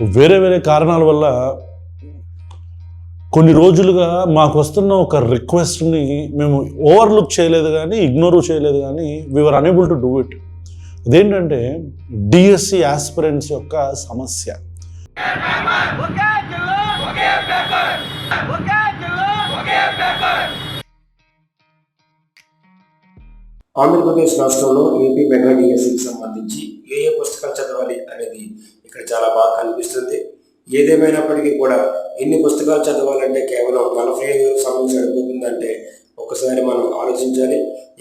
వేరే వేరే కారణాల వల్ల కొన్ని రోజులుగా మాకు వస్తున్న ఒక రిక్వెస్ట్ని మేము ఓవర్లుక్ చేయలేదు కానీ ఇగ్నోర్ చేయలేదు కానీ we are unable to do it. అదేంటంటే డిఎస్సి ఆస్పిరెంట్స్ యొక్క సమస్య. ఆంధ్రప్రదేశ్ రాష్ట్రంలో ఏపీ మెగా డిఎస్సికి సంబంధించి ఏ పుస్తకాలు చదవాలి అనేది ఇక్కడ చాలా బాగా కనిపిస్తుంది. ఏదేమైనప్పటికీ కూడా ఎన్ని పుస్తకాలు చదవాలంటే కేవలం 45 సమయం సరిపోతుందంటే ఒకసారి మనం ఆలోచించాలి.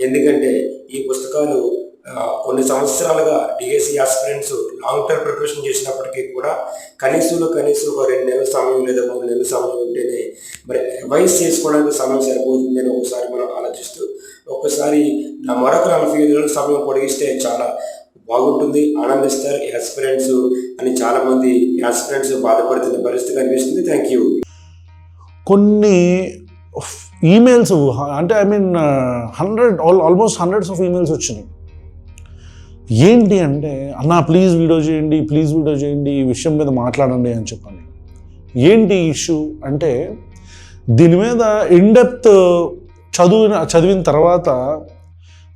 ఎందుకంటే ఈ పుస్తకాలు కొన్ని సంవత్సరాలుగా DSC aspirants long term preparation చేసినప్పటికీ కూడా కనీసం ఒక 2 నెలల సమయం లేదా 3 నెలల సమయం ఉంటేనే మరి రివైజ్ చేసుకోవడానికి సమయం సరిపోతుందని ఒకసారి మనం ఆలోచిస్తూ ఒక్కసారి మరొక 45 రోజుల సమయం పొడిగిస్తే చాలా బాగుంటుంది, ఆనందిస్తారు యాస్పిరెంట్స్ అని చాలామంది యాస్పిరెంట్స్ బాధపడుతున్న పరిస్థితి కనిపిస్తుంది. Thank you. కొన్ని ఈమెయిల్స్ అంటే ఆల్మోస్ట్ హండ్రెడ్స్ ఆఫ్ ఈమెయిల్స్ వచ్చినాయి. ఏంటి అంటే అన్నా ప్లీజ్ వీడియో చేయండి ఈ విషయం మీద మాట్లాడండి అని చెప్పండి. ఏంటి ఇష్యూ అంటే దీని మీద ఇన్డెప్త్ చదివిన తర్వాత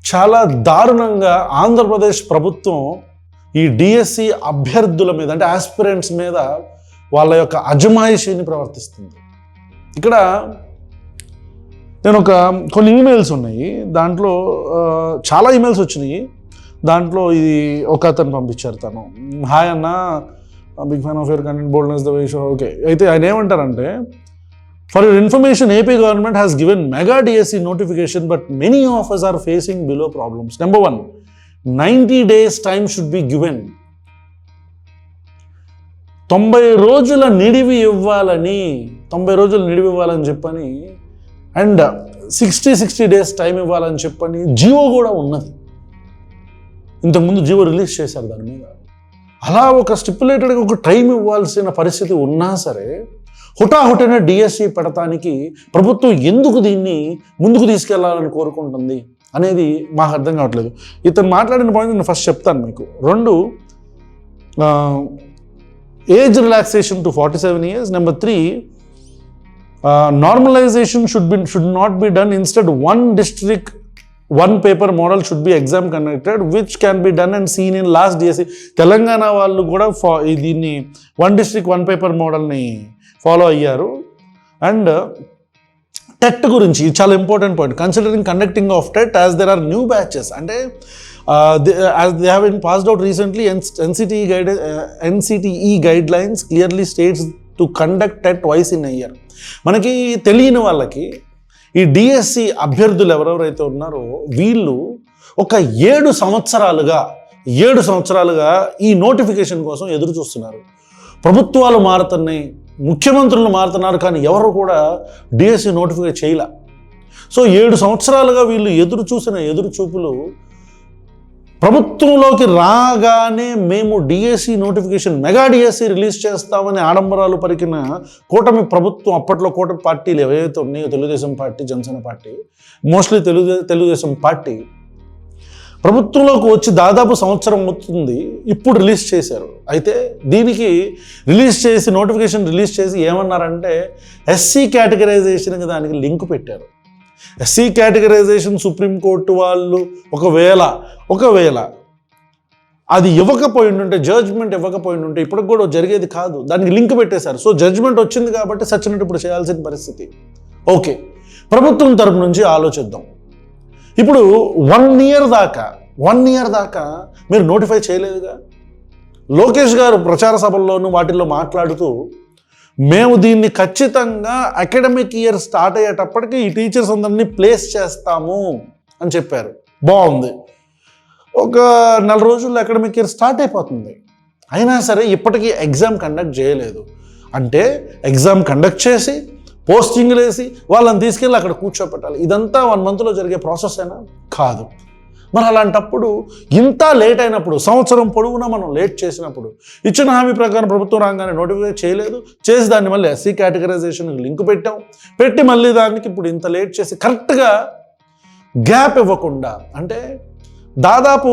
చాలా దారుణంగా ఆంధ్రప్రదేశ్ ప్రభుత్వం ఈ డిఎస్సి అభ్యర్థుల మీద అంటే ఆస్పిరెంట్స్ మీద వాళ్ళ యొక్క అజమాయిషీని ప్రవర్తిస్తుంది. ఇక్కడ నేను కొన్ని ఈమెయిల్స్ ఉన్నాయి, దాంట్లో చాలా ఈమెయిల్స్ వచ్చినాయి. దాంట్లో ఇది ఒక అతను పంపించారు, తను హాయ్ అన్న, big fan of your content, boldness the way show. Okay, అయితే ఆయన ఏమంటారంటే, for your information AP government has given mega DSC notification but many of us are facing below problems. Number 1, 90 days time should be given. 90 రోజుల నిడివి ఇవ్వాలని చెప్పని and 60 days time ఇవ్వాలని చెప్పని జియో కూడా ఉన్నది. ఇంతకుముందు జియో రిలీజ్ చేశారు దాని మీద. అలా ఒక స్టిపులేటెడ్గా ఒక టైం ఇవ్వాల్సిన పరిస్థితి ఉన్నా సరే హుటాహుటిన డిఎస్సి పెడతానికి ప్రభుత్వం ఎందుకు దీన్ని ముందుకు తీసుకెళ్లాలని కోరుకుంటుంది అనేది మాకు అర్థం కావట్లేదు. ఇతను మాట్లాడిన పాయింట్ నేను ఫస్ట్ చెప్తాను మీకు. 2, age relaxation to 47 years. Number 3, normalization should not be done. Instead, one district, one paper model should be exam conducted, which can be done and seen in last DSC. Telangana వాళ్ళు కూడా దీన్ని 1 district, 1 paper మోడల్ని follow అయ్యారు. And TET గురించి చాలా important point. Considering conducting of TET as there are new batches అంటే as they have been passed out recently, NCTE guidelines clearly states to conduct TET twice in a year. మనకి తెలియని వాళ్ళకి ఈ DSC అభ్యర్థులు ఎవరెవరైతే ఉన్నారో వీళ్ళు ఒక 7 సంవత్సరాలుగా ఈ నోటిఫికేషన్ కోసం ఎదురు చూస్తున్నారు. ప్రభుత్వాలు మారుతున్నాయి, ముఖ్యమంత్రులు మారుతున్నారు, కానీ ఎవరు కూడా డిఎస్సి నోటిఫై చేయలే. సో 7 సంవత్సరాలుగా వీళ్ళు ఎదురు చూపులు ప్రభుత్వంలోకి రాగానే మేము DSC notification mega DSC release చేస్తామని ఆడంబరాలు పరికిన కూటమి ప్రభుత్వం, అప్పట్లో కూటమి పార్టీలు ఏవైతే ఉన్నాయో Telugu Desam party, Janasena party, mostly Telugu Desam party ప్రభుత్వంలోకి వచ్చి దాదాపు సంవత్సరం అవుతుంది, ఇప్పుడు రిలీజ్ చేశారు. అయితే దీనికి నోటిఫికేషన్ రిలీజ్ చేసి ఏమన్నారంటే ఎస్సీ కేటగరైజేషన్కి దానికి లింక్ పెట్టారు. ఎస్సీ కేటగరైజేషన్ సుప్రీంకోర్టు వాళ్ళు ఒకవేళ అది ఇవ్వకపోయింటుంటే, జడ్జ్మెంట్ ఇవ్వకపోయింటుంటే ఇప్పటికి కూడా జరిగేది కాదు. దానికి లింక్ పెట్టేశారు. సో జడ్జ్మెంట్ వచ్చింది కాబట్టి సచ్చినట్టు ఇప్పుడు చేయాల్సిన పరిస్థితి. ఓకే, ప్రభుత్వం తరపు నుంచి ఆలోచిద్దాం. ఇప్పుడు 1 year దాకా మీరు నోటిఫై చేయలేదుగా. లోకేష్ గారు ప్రచార సభల్లోనూ వాటిల్లో మాట్లాడుతూ మేము దీన్ని ఖచ్చితంగా అకాడమిక్ ఇయర్ స్టార్ట్ అయ్యేటప్పటికి ఈ టీచర్స్ అందరినీ ప్లేస్ చేస్తాము అని చెప్పారు. బాగుంది, ఒక 4 రోజుల్లో అకాడమిక్ ఇయర్ స్టార్ట్ అయిపోతుంది. అయినా సరే ఇప్పటికీ ఎగ్జామ్ కండక్ట్ చేయలేదు. అంటే ఎగ్జామ్ కండక్ట్ చేసి పోస్టింగ్లు వేసి వాళ్ళని తీసుకెళ్ళి అక్కడ కూర్చోపెట్టాలి. ఇదంతా 1 monthలో జరిగే ప్రాసెస్ అయినా కాదు. మరి అలాంటప్పుడు ఇంత లేట్ అయినప్పుడు, సంవత్సరం పొడవునా మనం లేట్ చేసినప్పుడు, ఇచ్చిన హామీ ప్రకారం ప్రభుత్వం రాగానే నోటిఫై చేయలేదు, చేసి దాన్ని మళ్ళీ ఎస్సీ కేటగరైజేషన్కి లింక్ పెట్టి మళ్ళీ దానికి ఇప్పుడు ఇంత లేట్ చేసి కరెక్ట్గా గ్యాప్ ఇవ్వకుండా, అంటే దాదాపు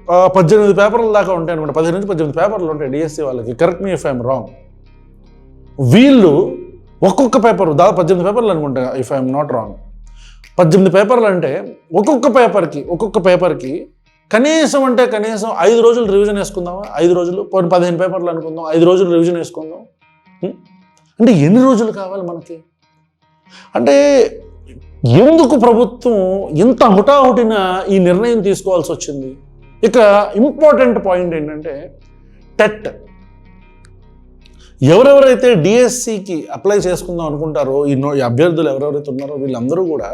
18 పేపర్ల దాకా ఉంటాయి అనుకుంటా, 15 నుంచి 18 పేపర్లు ఉంటాయి డిఎస్సి వాళ్ళకి. Correct me if I'm wrong. వీళ్ళు ఒక్కొక్క పేపర్ దాదాపు 18 పేపర్లు అనుకుంటా ఇఫ్ ఐఎమ్ నాట్ రాంగ్. 18 పేపర్లు అంటే ఒక్కొక్క పేపర్కి కనీసం 5 రోజులు రివిజన్ వేసుకుందామా? 5 రోజులు, 15 పేపర్లు అనుకుందాం, 5 రోజులు రివిజన్ వేసుకుందాం. అంటే ఎన్ని రోజులు కావాలి మనకి? అంటే ఎందుకు ప్రభుత్వం ఇంత హుటాహుటిన ఈ నిర్ణయం తీసుకోవాల్సి వచ్చింది? ఇక ఇంపార్టెంట్ పాయింట్ ఏంటంటే టెట్. ఎవరెవరైతే డిఎస్సికి అప్లై చేసుకుందాం అనుకుంటారో ఈ అభ్యర్థులు ఎవరెవరైతే ఉన్నారో వీళ్ళందరూ కూడా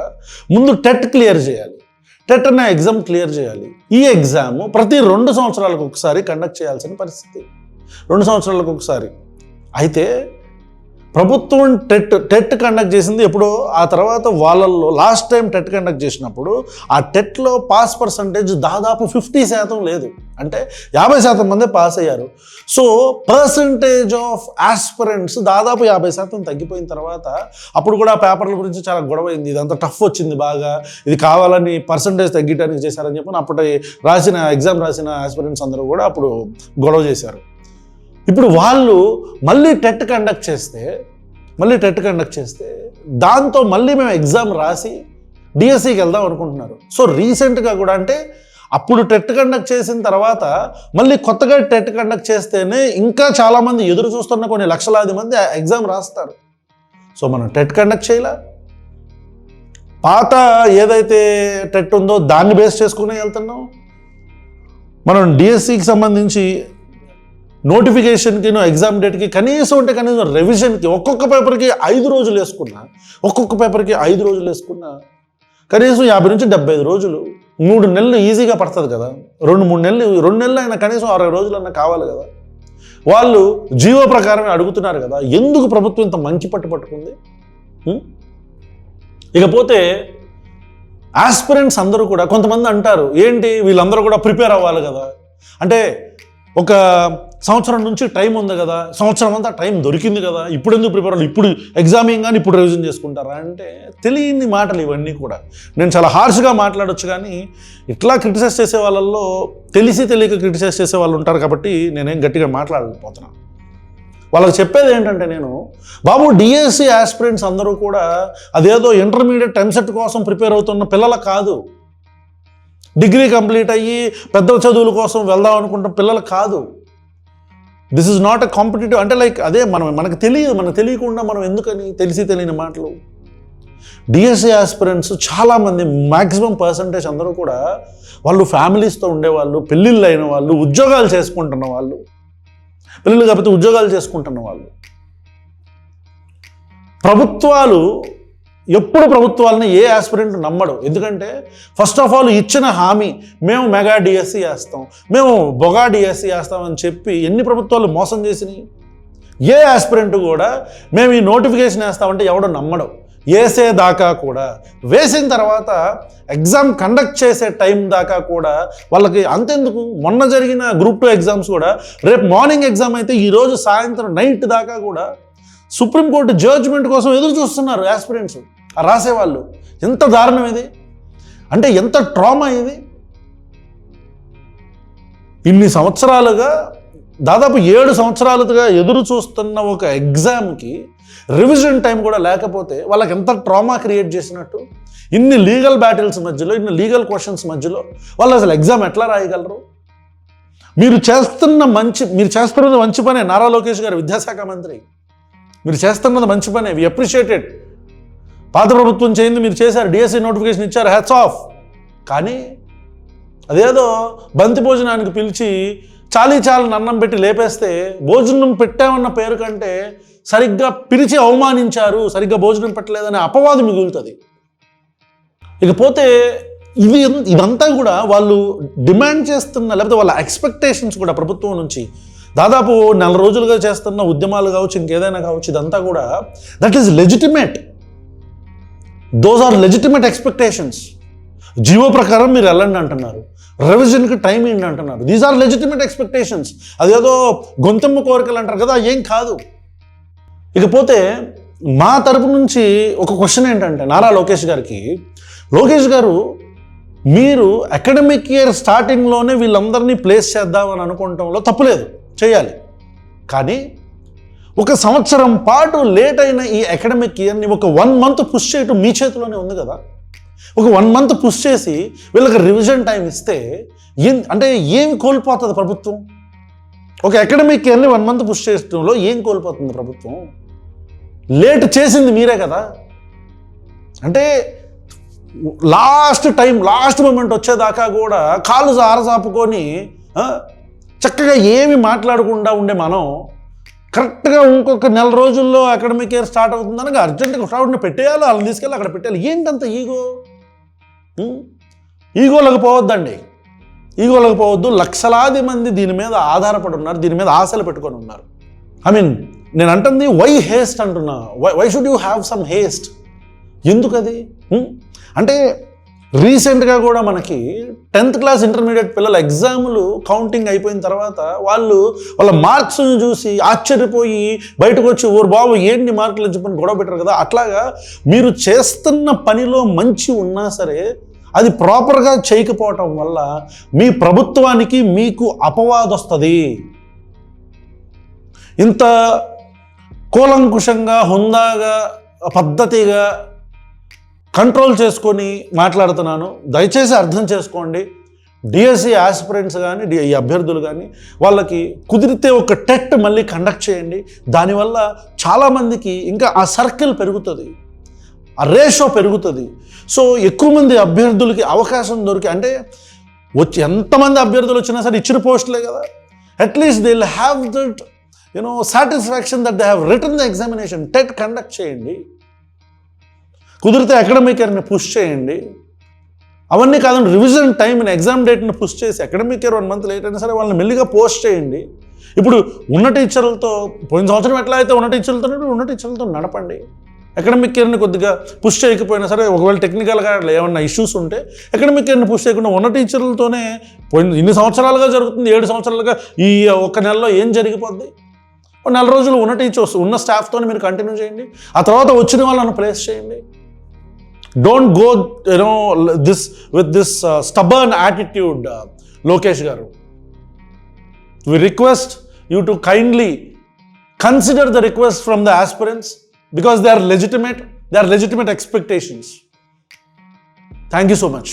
ముందు టెట్ క్లియర్ చేయాలి. టెట్ అనే ఎగ్జామ్ క్లియర్ చేయాలి. ఈ ఎగ్జామ్ ప్రతి 2 సంవత్సరాలకు ఒకసారి కండక్ట్ చేయాల్సిన పరిస్థితి, 2 సంవత్సరాలకు ఒకసారి. అయితే ప్రభుత్వం టెట్ కండక్ట్ చేసింది ఎప్పుడో, ఆ తర్వాత వాళ్ళల్లో లాస్ట్ టైం టెట్ కండక్ట్ చేసినప్పుడు ఆ టెట్లో పాస్ పర్సంటేజ్ దాదాపు 50% లేదు, అంటే 50% మందే పాస్ అయ్యారు. సో పర్సంటేజ్ ఆఫ్ ఆస్పిరెంట్స్ దాదాపు 50% తగ్గిపోయిన తర్వాత అప్పుడు కూడా ఆ పేపర్ల గురించి చాలా గొడవైంది. ఇదంతా టఫ్ వచ్చింది బాగా, ఇది కావాలని పర్సంటేజ్ తగ్గడానికి చేశారని చెప్పి అప్పటి ఎగ్జామ్ రాసిన ఆస్పిరెంట్స్ అందరూ కూడా అప్పుడు గొడవ చేశారు. ఇప్పుడు వాళ్ళు మళ్ళీ టెట్ కండక్ట్ చేస్తే దాంతో మళ్ళీ మేము ఎగ్జామ్ రాసి డిఎస్సికి వెళ్దాం అనుకుంటున్నారు. సో రీసెంట్గా కూడా, అంటే అప్పుడు టెట్ కండక్ట్ చేసిన తర్వాత మళ్ళీ కొత్తగా టెట్ కండక్ట్ చేస్తేనే ఇంకా చాలామంది ఎదురు చూస్తున్న కొన్ని లక్షలాది మంది ఎగ్జామ్ రాస్తారు. సో మనం టెట్ కండక్ట్ చేయాల, పాత ఏదైతే టెట్ ఉందో దాన్ని బేస్ చేసుకునే వెళ్తున్నాం. మనం డిఎస్సికి సంబంధించి నోటిఫికేషన్కి ఎగ్జామ్ డేట్కి కనీసం రివిజన్కి ఒక్కొక్క పేపర్కి 5 రోజులు వేసుకున్నా కనీసం 50 నుంచి 75 రోజులు, 3 నెలలు ఈజీగా పడుతుంది కదా. 2-3 నెలలు అయినా కనీసం 60 రోజులన్నా కావాలి కదా. వాళ్ళు జీవో ప్రకారమే అడుగుతున్నారు కదా. ఎందుకు ప్రభుత్వం ఇంత మంచి పట్టుకుంది? ఇకపోతే ఆస్పిరెంట్స్ అందరూ కూడా కొంతమంది అంటారు, ఏంటి వీళ్ళందరూ కూడా ప్రిపేర్ అవ్వాలి కదా, అంటే ఒక సంవత్సరం నుంచి టైం ఉంది కదా, సంవత్సరం అంతా టైం దొరికింది కదా, ఇప్పుడు ఎందుకు ప్రిపేర్ అవ్వాలి, ఇప్పుడు ఎగ్జామింగ్ కానీ ఇప్పుడు రివిజన్ చేసుకుంటారా అంటే తెలియని మాటలు ఇవన్నీ కూడా. నేను చాలా హార్ష్గా మాట్లాడొచ్చు, కానీ ఇట్లా క్రిటిసైజ్ చేసే వాళ్ళల్లో తెలియక క్రిటిసైజ్ చేసే వాళ్ళు ఉంటారు కాబట్టి నేనేం గట్టిగా మాట్లాడలేకపోతున్నాను. వాళ్ళకి చెప్పేది ఏంటంటే, నేను బాబు డిఎస్సి ఆస్పిరెంట్స్ అందరూ కూడా అదేదో ఇంటర్మీడియట్ ఎంసెట్ కోసం ప్రిపేర్ అవుతున్న పిల్లల కాదు, డిగ్రీ కంప్లీట్ అయ్యి పెద్ద చదువుల కోసం వెళ్దాం అనుకుంటున్న పిల్లలు కాదు. This is not a competitive. అంటే లైక్ అదే మనకు తెలియకుండా మనం ఎందుకని తెలియని మాటలు. డిఎస్సి ఆస్పిరెంట్స్ చాలామంది, మ్యాక్సిమం పర్సంటేజ్ అందరూ కూడా వాళ్ళు ఫ్యామిలీస్తో ఉండేవాళ్ళు, పెళ్ళిళ్ళు అయిన వాళ్ళు, ఉద్యోగాలు చేసుకుంటున్న వాళ్ళు, పెళ్ళిళ్ళు కాకపోతే ఉద్యోగాలు చేసుకుంటున్న వాళ్ళు. ప్రభుత్వాలని ఏ ఆస్పిరెంట్ నమ్మడు. ఎందుకంటే ఫస్ట్ ఆఫ్ ఆల్ ఇచ్చిన హామీ, మేము మెగా డిఎస్సి వేస్తాం, మేము బొగా డిఎస్సి వేస్తామని చెప్పి ఎన్ని ప్రభుత్వాలు మోసం చేసినాయి. ఏ ఆస్పిరెంట్ కూడా మేము ఈ నోటిఫికేషన్ వేస్తామంటే ఎవడో నమ్మడు. వేసేదాకా కూడా, వేసిన తర్వాత ఎగ్జామ్ కండక్ట్ చేసే టైం దాకా కూడా వాళ్ళకి అంతెందుకు. మొన్న జరిగిన గ్రూప్ 2 ఎగ్జామ్స్ కూడా రేపు మార్నింగ్ ఎగ్జామ్ అయితే ఈరోజు సాయంత్రం నైట్ దాకా కూడా సుప్రీంకోర్టు జడ్జిమెంట్ కోసం ఎదురు చూస్తున్నారు ఆస్పిరెంట్స్, రాసేవాళ్ళు. ఎంత దారుణం ఇది, అంటే ఎంత ట్రామా ఇది. ఇన్ని సంవత్సరాలుగా, దాదాపు 7 సంవత్సరాలుగా ఎదురు చూస్తున్న ఒక ఎగ్జామ్కి రివిజన్ టైం కూడా లేకపోతే వాళ్ళకి ఎంత ట్రామా క్రియేట్ చేసినట్టు. ఇన్ని లీగల్ బ్యాటిల్స్ మధ్యలో, ఇన్ని లీగల్ క్వశ్చన్స్ మధ్యలో వాళ్ళు అసలు ఎగ్జామ్ ఎట్లా రాయగలరు? మీరు చేస్తున్నది మంచి పనే. నారా లోకేష్ గారు విద్యాశాఖ మంత్రి, మీరు చేస్తున్నది మంచి పనే, వి అప్రిషియేటెడ్. పాత ప్రభుత్వం చేయింది మీరు చేశారు, డిఎస్సి నోటిఫికేషన్ ఇచ్చారు, హ్యాట్స్ ఆఫ్. కానీ అదేదో బంతి భోజనానికి పిలిచి చాలని అన్నం పెట్టి లేపేస్తే, భోజనం పెట్టామన్న పేరు కంటే సరిగ్గా పిలిచి అవమానించారు, సరిగ్గా భోజనం పెట్టలేదనే అపవాదు మిగులుతుంది. ఇకపోతే ఇదంతా కూడా వాళ్ళు డిమాండ్ చేస్తున్న, లేకపోతే వాళ్ళ ఎక్స్పెక్టేషన్స్ కూడా ప్రభుత్వం నుంచి దాదాపు 4 రోజులుగా చేస్తున్న ఉద్యమాలు కావచ్చు, ఇంకేదైనా కావచ్చు, ఇదంతా కూడా that is legitimate. Those are legitimate expectations. GO ప్రకారం మీరు వెళ్ళండి అంటున్నారు, రివిజన్కి టైం ఏంటి అంటున్నారు. These are legitimate expectations. అదేదో గొంతెమ్మ కోరికలు అంటారు కదా, ఏం కాదు. ఇకపోతే మా తరపు నుంచి ఒక క్వశ్చన్ ఏంటంటే నారా లోకేష్ గారికి, లోకేష్ గారు మీరు అకాడమిక్ ఇయర్ స్టార్టింగ్లోనే వీళ్ళందరినీ ప్లేస్ చేద్దామని అనుకోవటంలో తప్పులేదు, చేయాలి. కానీ ఒక సంవత్సరం పాటు లేట్ అయిన ఈ అకాడమిక్ ఇయర్ని ఒక 1 month పుష్ చేయటం మీ చేతిలోనే ఉంది కదా. ఒక 1 month పుష్ చేసి వీళ్ళకి రివిజన్ టైం ఇస్తే అంటే ఏం కోల్పోతుంది ప్రభుత్వం? ఒక అకాడమిక్ ఇయర్ని 1 month పుష్ చేయడంలో ఏం కోల్పోతుంది ప్రభుత్వం? లేట్ చేసింది మీరే కదా. అంటే లాస్ట్ మూమెంట్ వచ్చేదాకా కూడా కాళ్ళు ఆరసాపుకొని చక్కగా ఏమి మాట్లాడకుండా ఉండే మనం కరెక్ట్గా ఇంకొక 4 రోజుల్లో అకాడమిక్ ఇయర్ స్టార్ట్ అవుతుందని అర్జెంటుగా స్టార్ట్ని పెట్టేయాలి, వాళ్ళని తీసుకెళ్ళి అక్కడ పెట్టేయాలి. ఏంటంత ఈగోలకు పోవద్దండి, ఈగోలకు పోవద్దు. లక్షలాది మంది దీని మీద ఆధారపడి ఉన్నారు, దీని మీద ఆశలు పెట్టుకొని ఉన్నారు. నేను అంటుంది వై హేస్ట్ అంటున్నా. Why should you have some haste? ఎందుకు అది? అంటే రీసెంట్గా కూడా మనకి 10th class ఇంటర్మీడియట్ పిల్లల ఎగ్జాములు కౌంటింగ్ అయిపోయిన తర్వాత వాళ్ళ మార్క్స్ని చూసి ఆశ్చర్యపోయి బయటకు వచ్చి ఓరు బాబు ఏంటి మార్కులు చెప్పని గొడవ పెట్టారు కదా. అట్లాగా మీరు చేస్తున్న పనిలో మంచి ఉన్నా సరే అది ప్రాపర్గా చేయకపోవటం వల్ల మీ ప్రభుత్వానికి మీకు అపవాదం వస్తుంది. ఇంత కూలంకుషంగా హుందాగా పద్ధతిగా కంట్రోల్ చేసుకొని మాట్లాడుతున్నాను, దయచేసి అర్థం చేసుకోండి. డిఎస్సి ఆస్పిరెంట్స్ కానీ ఈ అభ్యర్థులు కానీ వాళ్ళకి కుదిరితే ఒక టెట్ మళ్ళీ కండక్ట్ చేయండి. దానివల్ల చాలామందికి ఇంకా ఆ సర్కిల్ పెరుగుతుంది, ఆ రేషో పెరుగుతుంది. సో ఎక్కువ మంది అభ్యర్థులకి అవకాశం అంటే ఎంతమంది అభ్యర్థులు వచ్చినా సరే ఇచ్చిన పోస్టులే కదా. At least they will have that satisfaction that they have return the examination. TET conduct చేయండి, కుదిరితే అకాడమిక్ ఇయర్ని పుష్ చేయండి. అవన్నీ కాదండి, రివిజన్ టైంని ఎగ్జామ్ డేట్ని పుష్ చేసి అకాడమిక్ ఇయర్ 1 month లేట్ అయినా సరే వాళ్ళని మెల్లిగా పోస్ట్ చేయండి. ఇప్పుడు ఉన్న టీచర్లతో పోయిన సంవత్సరం ఎట్లా అయితే ఉన్న టీచర్లతో నడపండి. అకాడమిక్ ఇయర్ని కొద్దిగా పుష్ చేయకపోయినా సరే ఒకవేళ టెక్నికల్గా అట్లా ఏమన్నా ఇష్యూస్ ఉంటే అకాడమిక్ ఇయర్ని పుష్ చేయకుండా ఉన్న టీచర్లతోనే ఇన్ని సంవత్సరాలుగా జరుగుతుంది, 7 సంవత్సరాలుగా ఈ ఒక్క నెలలో ఏం జరిగిపోద్ది? 4 రోజులు ఉన్న టీచర్స్ ఉన్న స్టాఫ్తో మీరు కంటిన్యూ చేయండి. ఆ తర్వాత వచ్చిన వాళ్ళని ప్లేస్ చేయండి. Don't go with this stubborn attitude, Lokesh garu. We request you to kindly consider the request from the aspirants because they are legitimate expectations. Thank you so much.